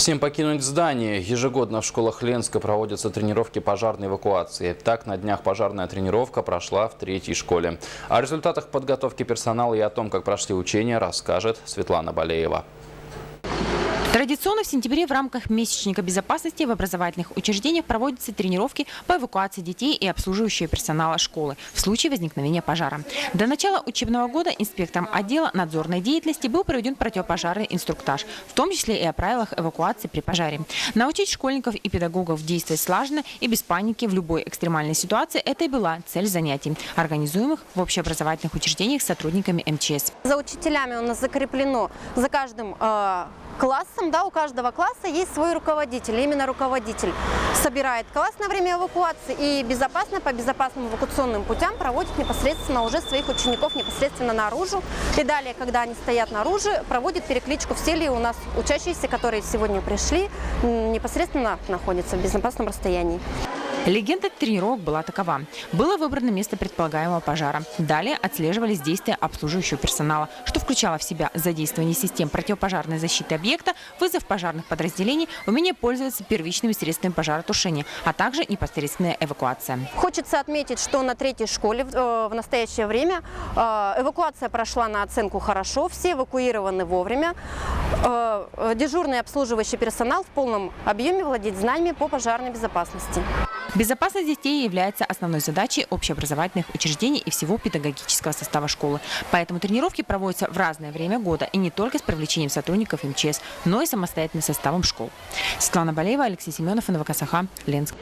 Всем покинуть здание. Ежегодно в школах Ленска проводятся тренировки пожарной эвакуации. Так, на днях пожарная тренировка прошла в 3-й школе. О результатах подготовки персонала и о том, как прошли учения, расскажет Светлана Балеева. Традиционно в сентябре в рамках месячника безопасности в образовательных учреждениях проводятся тренировки по эвакуации детей и обслуживающего персонала школы в случае возникновения пожара. До начала учебного года инспектором отдела надзорной деятельности был проведен противопожарный инструктаж, в том числе и о правилах эвакуации при пожаре. Научить школьников и педагогов действовать слаженно и без паники в любой экстремальной ситуации – это и была цель занятий, организуемых в общеобразовательных учреждениях с сотрудниками МЧС. За учителями у нас закреплено за каждым классом, да, у каждого класса есть свой руководитель. Именно руководитель собирает класс на время эвакуации и безопасно по безопасным эвакуационным путям проводит непосредственно уже своих учеников непосредственно наружу. И далее, когда они стоят наружу, проводит перекличку, все ли у нас учащиеся, которые сегодня пришли, непосредственно находятся в безопасном расстоянии. Легенда тренировок была такова. Было выбрано место предполагаемого пожара. Далее отслеживались действия обслуживающего персонала, что включало в себя задействование систем противопожарной защиты объекта, вызов пожарных подразделений, умение пользоваться первичными средствами пожаротушения, а также непосредственная эвакуация. Хочется отметить, что на 3-й школе в настоящее время эвакуация прошла на оценку хорошо, все эвакуированы вовремя. Дежурный обслуживающий персонал в полном объеме владеет знаниями по пожарной безопасности. Безопасность детей является основной задачей общеобразовательных учреждений и всего педагогического состава школы. Поэтому тренировки проводятся в разное время года и не только с привлечением сотрудников МЧС, но и самостоятельным составом школ. Светлана Балеева, Алексей Семенов, НВК Саха, Ленск.